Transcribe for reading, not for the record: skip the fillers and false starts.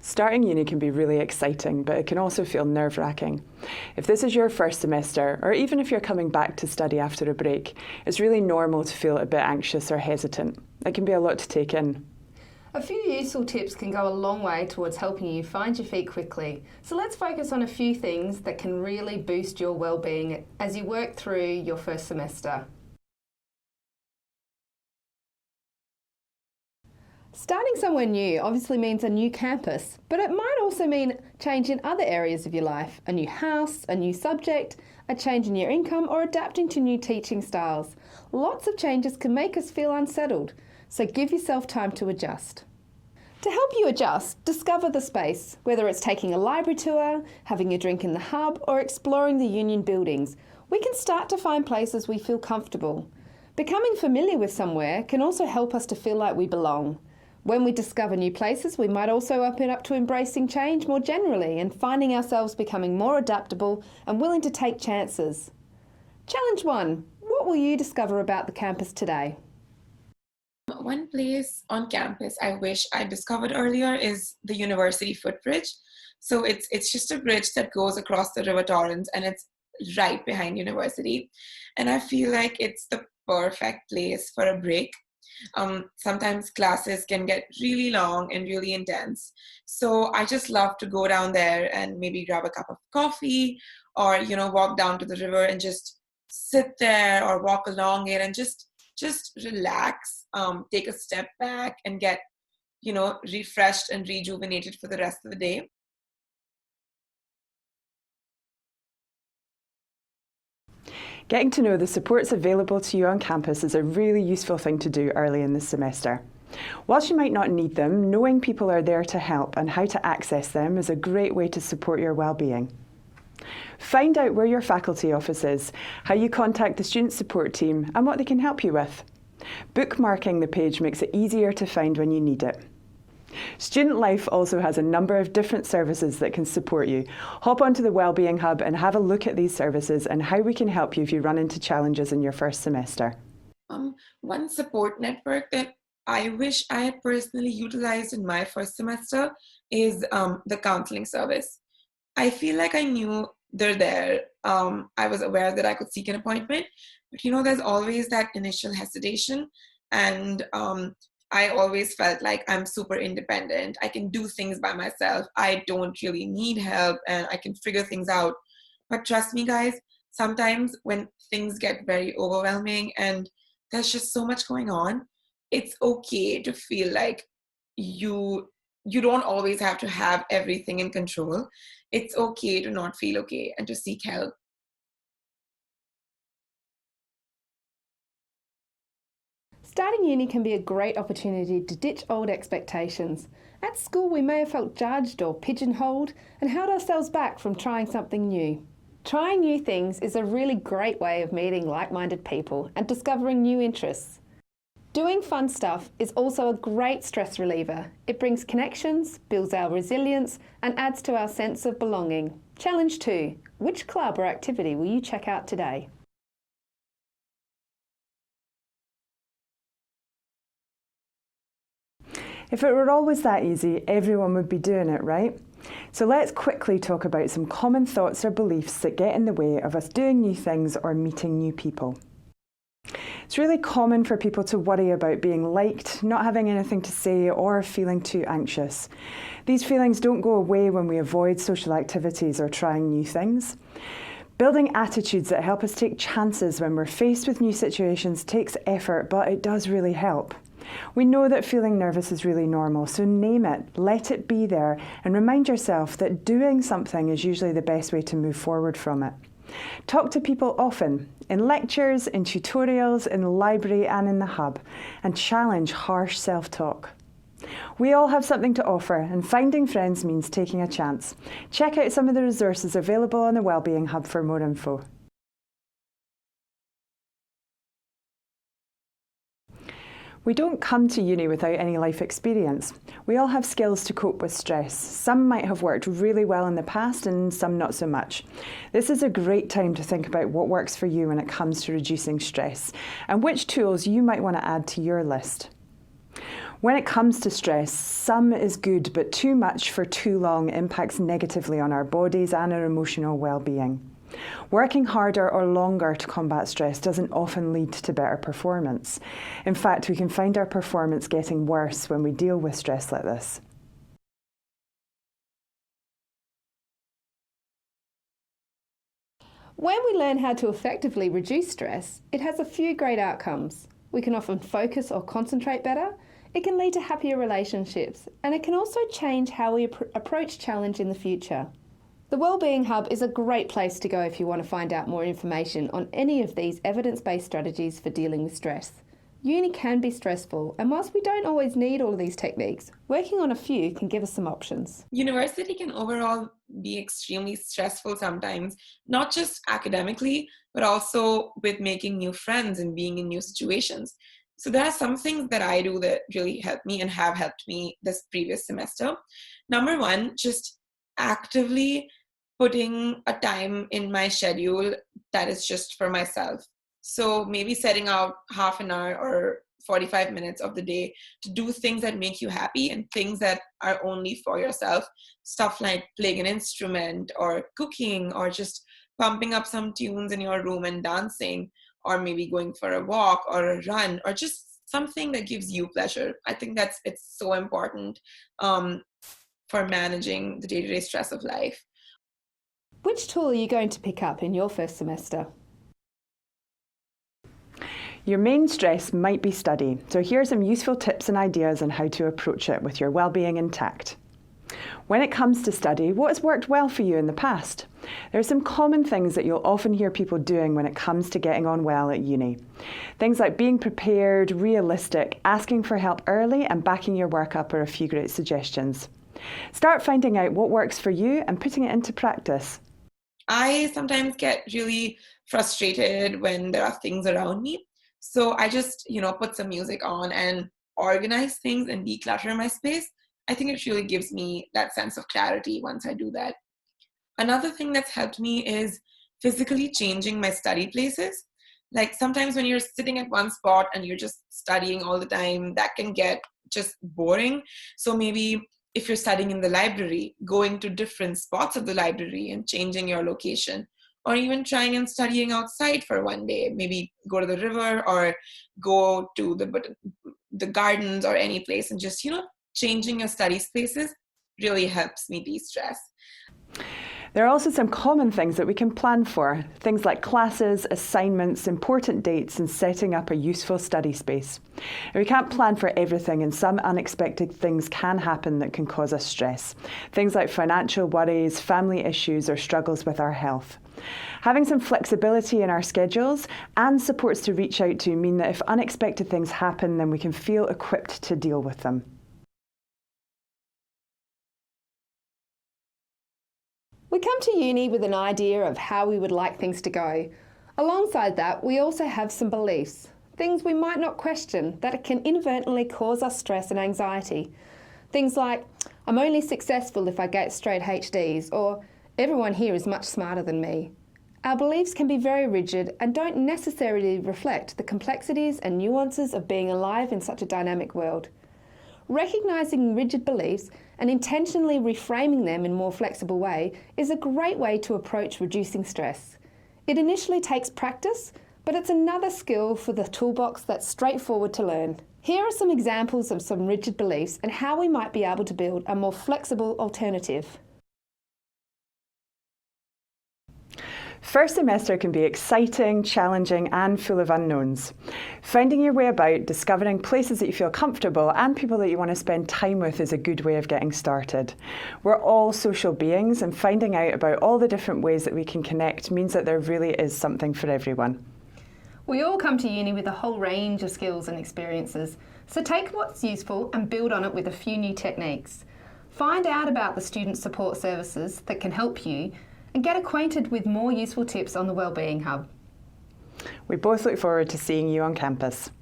Starting uni can be really exciting, but it can also feel nerve-wracking. If this is your first semester, or even if you're coming back to study after a break, it's really normal to feel a bit anxious or hesitant. It can be a lot to take in. A few useful tips can go a long way towards helping you find your feet quickly. So let's focus on a few things that can really boost your well-being as you work through your first semester. Starting somewhere new obviously means a new campus, but it might also mean change in other areas of your life, a new house, a new subject, a change in your income, or adapting to new teaching styles. Lots of changes can make us feel unsettled, so give yourself time to adjust. To help you adjust, discover the space, whether it's taking a library tour, having a drink in the hub, or exploring the union buildings. We can start to find places we feel comfortable. Becoming familiar with somewhere can also help us to feel like we belong. When we discover new places, we might also open up to embracing change more generally and finding ourselves becoming more adaptable and willing to take chances. Challenge 1. What will you discover about the campus today? One place on campus I wish I discovered earlier is the University Footbridge. So it's just a bridge that goes across the River Torrens, and it's right behind university. And I feel like it's the perfect place for a break. Sometimes classes can get really long and really intense. So I just love to go down there and maybe grab a cup of coffee or, walk down to the river and just sit there or walk along it and just relax, take a step back and get, refreshed and rejuvenated for the rest of the day. Getting to know the supports available to you on campus is a really useful thing to do early in the semester. Whilst you might not need them, knowing people are there to help and how to access them is a great way to support your well-being. Find out where your faculty office is, how you contact the student support team, and what they can help you with. Bookmarking the page makes it easier to find when you need it. Student Life also has a number of different services that can support you. Hop onto the Wellbeing Hub and have a look at these services and how we can help you if you run into challenges in your first semester. One support network that I wish I had personally utilized in my first semester is the counseling service. I feel like I knew they're there. I was aware that I could seek an appointment, but there's always that initial hesitation, and I always felt like I'm super independent. I can do things by myself. I don't really need help and I can figure things out. But trust me, guys, sometimes when things get very overwhelming and there's just so much going on, it's okay to feel like you don't always have to have everything in control. It's okay to not feel okay and to seek help. Starting uni can be a great opportunity to ditch old expectations. At school, we may have felt judged or pigeonholed and held ourselves back from trying something new. Trying new things is a really great way of meeting like-minded people and discovering new interests. Doing fun stuff is also a great stress reliever. It brings connections, builds our resilience, and adds to our sense of belonging. Challenge 2. Which club or activity will you check out today? If it were always that easy, everyone would be doing it, right? So let's quickly talk about some common thoughts or beliefs that get in the way of us doing new things or meeting new people. It's really common for people to worry about being liked, not having anything to say, or feeling too anxious. These feelings don't go away when we avoid social activities or trying new things. Building attitudes that help us take chances when we're faced with new situations takes effort, but it does really help. We know that feeling nervous is really normal, so name it, let it be there, and remind yourself that doing something is usually the best way to move forward from it. Talk to people often, in lectures, in tutorials, in the library and in the hub, and challenge harsh self-talk. We all have something to offer, and finding friends means taking a chance. Check out some of the resources available on the Wellbeing Hub for more info. We don't come to uni without any life experience. We all have skills to cope with stress. Some might have worked really well in the past and some not so much. This is a great time to think about what works for you when it comes to reducing stress and which tools you might want to add to your list. When it comes to stress, some is good, but too much for too long impacts negatively on our bodies and our emotional well-being. Working harder or longer to combat stress doesn't often lead to better performance. In fact, we can find our performance getting worse when we deal with stress like this. When we learn how to effectively reduce stress, it has a few great outcomes. We can often focus or concentrate better, it can lead to happier relationships, and it can also change how we approach challenge in the future. The Wellbeing Hub is a great place to go if you want to find out more information on any of these evidence-based strategies for dealing with stress. Uni can be stressful, and whilst we don't always need all of these techniques, working on a few can give us some options. University can overall be extremely stressful sometimes, not just academically, but also with making new friends and being in new situations. So there are some things that I do that really help me and have helped me this previous semester. Number one, just actively putting a time in my schedule that is just for myself. So maybe setting out half an hour or 45 minutes of the day to do things that make you happy and things that are only for yourself. Stuff like playing an instrument or cooking or just pumping up some tunes in your room and dancing, or maybe going for a walk or a run, or just something that gives you pleasure. I think it's so important for managing the day-to-day stress of life. Which tool are you going to pick up in your first semester? Your main stress might be study, so here are some useful tips and ideas on how to approach it with your well-being intact. When it comes to study, what has worked well for you in the past? There are some common things that you'll often hear people doing when it comes to getting on well at uni. Things like being prepared, realistic, asking for help early, and backing your work up are a few great suggestions. Start finding out what works for you and putting it into practice. I sometimes get really frustrated when there are things around me. So I just, put some music on and organize things and declutter my space. I think it really gives me that sense of clarity once I do that. Another thing that's helped me is physically changing my study places. Like sometimes when you're sitting at one spot and you're just studying all the time, that can get just boring. So maybe if you're studying in the library, going to different spots of the library and changing your location, or even trying and studying outside for one day, maybe go to the river or go to the gardens or any place, and just, changing your study spaces really helps me de-stress. There are also some common things that we can plan for, things like classes, assignments, important dates, and setting up a useful study space. And we can't plan for everything, and some unexpected things can happen that can cause us stress. Things like financial worries, family issues, or struggles with our health. Having some flexibility in our schedules and supports to reach out to mean that if unexpected things happen, then we can feel equipped to deal with them. We come to uni with an idea of how we would like things to go. Alongside that, we also have some beliefs, things we might not question that can inadvertently cause us stress and anxiety. Things like, I'm only successful if I get straight HDs, or everyone here is much smarter than me. Our beliefs can be very rigid and don't necessarily reflect the complexities and nuances of being alive in such a dynamic world. Recognising rigid beliefs and intentionally reframing them in a more flexible way is a great way to approach reducing stress. It initially takes practice, but it's another skill for the toolbox that's straightforward to learn. Here are some examples of some rigid beliefs and how we might be able to build a more flexible alternative. First semester can be exciting, challenging, and full of unknowns. Finding your way about, discovering places that you feel comfortable and people that you want to spend time with is a good way of getting started. We're all social beings, and finding out about all the different ways that we can connect means that there really is something for everyone. We all come to uni with a whole range of skills and experiences, so take what's useful and build on it with a few new techniques. Find out about the student support services that can help you, and get acquainted with more useful tips on the Wellbeing Hub. We both look forward to seeing you on campus.